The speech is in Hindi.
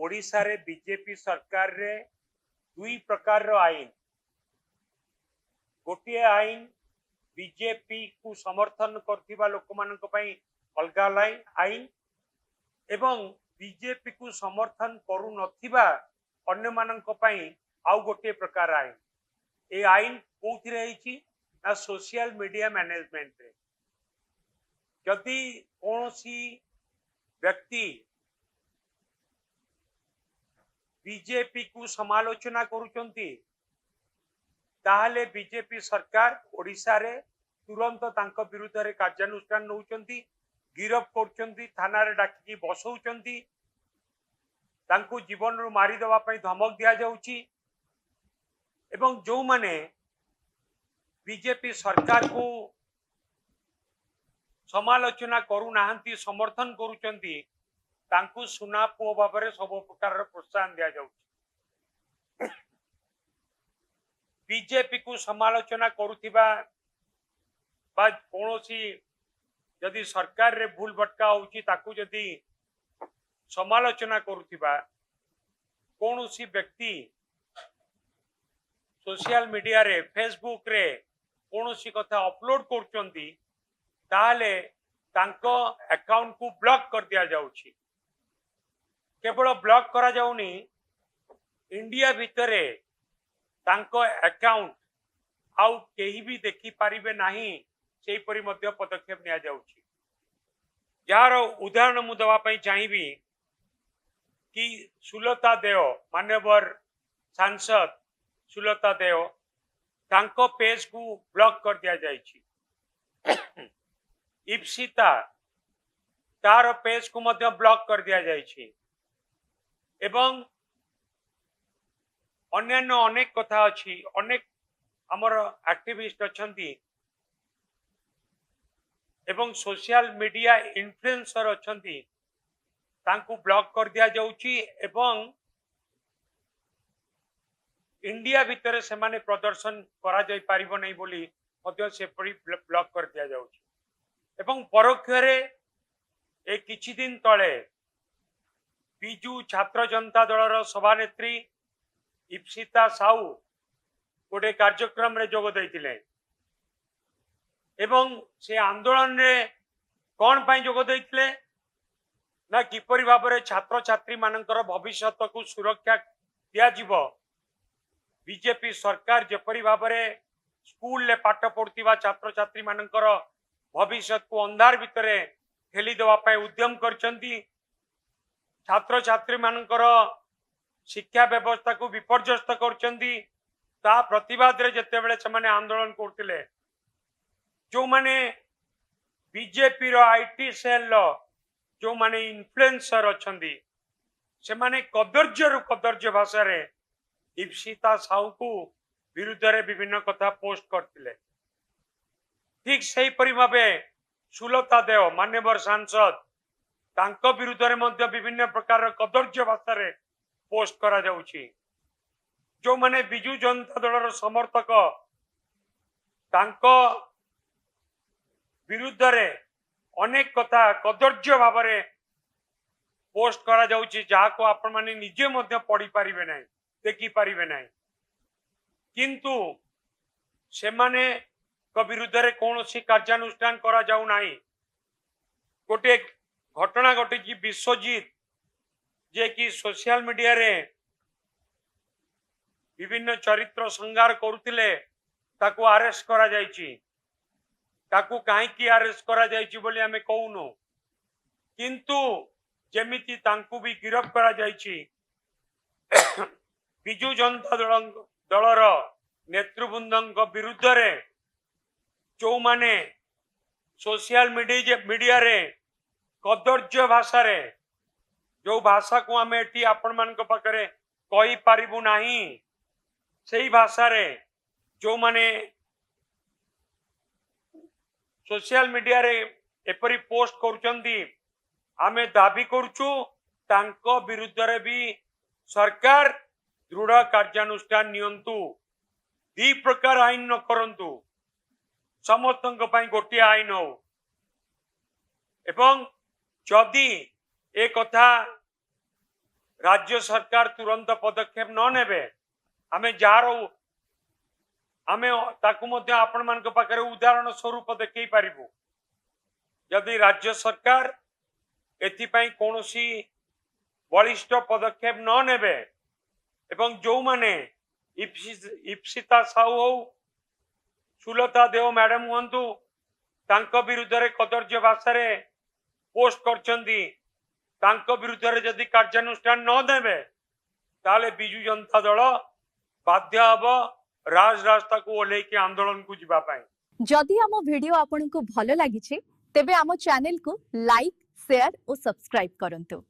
ओडिशा रे बीजेपी सरकार रे दुई प्रकार रो आईन गोटे आईन बीजेपी को समर्थन करथिबा लोक मानक पई अलगा आईन एवं बीजेपी को समर्थन करू नथिबा अन्य मानक पई आउ गोटे प्रकार आईन ए आईन कोथि रहिछि ना सोशल मीडिया मैनेजमेंट रे जदि कोनोसी व्यक्ति बीजेपी को समालोचना करुचंती ताहले बीजेपी सरकार ओडिशा रे तुरंत तांको विरुद्ध रे कार्यानुष्ठान नउचंती गिरफ करचंती थाना रे डाकी बसौचंती तांको जीवन रो मारी देवा पई धमक दिया जाउची एवं जो माने बीजेपी सरकार को समालोचना करू नाहंती समर्थन करुचंती तांको सुना पुओ बाबरे सब प्रकार प्रोत्साहन दिया जाउची बीजेपी को समालोचना करुथिबा बा कोनोसी यदि सरकार रे भूल भटका होउची ताकू यदि समालोचना करुथिबा कोनोसी व्यक्ति सोशल मीडिया रे फेसबुक रे कोनोसी कथा अपलोड करचंती ताले तांको अकाउंट को ब्लॉक कर दिया जाउची केवल ब्लॉक करा जाउनी इंडिया भितरे तांको अकाउंट आउ केही भी देखि पारिबे नाही सेही परि मध्य पदक्षेप निया जाउची यार उदाहरण मु दवा पई चाहिबी कि सुलता देव मान्यवर सांसद सुलता देव तांको पेज को ब्लॉक कर दिया जाइछि इप्सिता तार पेज को मध्य ब्लॉक कर दिया जाइछि एवं अन्यान्य अनेक कथा अच्छी अनेक आमर एक्टिविस्ट अच्छंती एवं सोशल मीडिया इन्फ्लुएंसर अच्छंती तांको ब्लॉक कर दिया जाउची एवं इंडिया भितर से माने प्रदर्शन करा जाय पारिबो नै बोली मध्य से परि ब्लॉक कर दिया जाउची एवं परोक्ष रे ए किछि दिन तळे बिजू छात्र जनता दलर सभानेत्री इप्सिता साहू गोटे कार्यक्रम रे जोग देइतिले एवं से आंदोलन रे कौन पाई जोग देइतिले ना किपरि भाबरे छात्र छात्री मानकर भविष्यत को सुरक्षा दिया जिवो बीजेपी सरकार जेपरि भाबरे स्कूल ले पाठ पढ़ुवा छात्र छात्री मानकर भविष्य को अंधार भितरे ठेली देवा पाई उद्यम करचंती छात्र छात्री मानकर शिक्षा व्यवस्था को विपर्यस्त करचंती ता प्रतिवाद रे जेतेबेले से माने आंदोलन करथिले जो माने बीजेपी रो आईटी सेल लो जो माने इन्फ्लुएंसर अछंती से माने कदर्य भाषा रे इप्सिता साहू को विरुद्ध रे विभिन्न कथा पोस्ट करथिले ठीक सही परि भाबे सुलता देव मान्यवर सांसद तांको विरुद्ध रे मध्य विभिन्न प्रकार कदर्य भाषा रे पोस्ट करा जाउची जो माने बिजू जनता दलर समर्थक तांको विरुद्ध रे अनेक कथा कदर्य भाव रे पोस्ट करा जाउची जहा को आपण माने निजे मध्य पढ़ी पारिबे नै देखि पारिबे नै किंतु से माने को विरुद्ध रे कोनोसी कार्यानुष्ठान करा जाउ नाही गोटे घटना घटी कि विश्वजीत जे कि सोशल मीडिया रे विभिन्न चरित्र संगार करुथिले ताकू अरेस्ट करा जायछि ताकू काहे की अरेस्ट करा जायछि बोली हमें कहूनो किंतु जेमिति तांकू भी गिरफ्त करा जायछि बिजू जनता दलर नेतृवृंद विरुद्ध रे जो माने सोशल मीडिया रे कदर्य भाषा रे जो भाषा को आम एटी आपण मान पाखे कही पारिबु नाही सही भाषा रे जो माने सोशल मीडिया रे एपरी पोस्ट करुचंदी आमे दाबी करुचु तांको विरुद्ध रे भी सरकार दृढ़ कार्यानुष्ठान नियंतु दी प्रकार आईन न करंतु समस्तक पई गोटे आईन हो एवं जदि ए कथा राज्य सरकार तुरंत पदक्षेप न नेबे आमे जार आमे ताकू मध्य आपण मानक पाखरे उदाहरण स्वरूप देखै पारिबु यदि राज्य सरकार एथिपाई कोनोसी बलिष्ठ पदक्षेप न नेबे एवं जो माने इप्सिता साहू हो सुलता देव मैडम हंतु तांको विरुद्ध रे कदर्य भाषा रे पोस्ट करचंदी तांको विरुद्ध रे यदि कार्यानुष्ठान न देबे ताले बिजु जनता दल बाध्य हब राजरास्ता को ओल्हे के आंदोलन को जिबा पाई। जदि आम वीडियो आपन को भलो लागी छे तेबे आम चैनल को लाइक शेयर और सब्सक्राइब करंतु।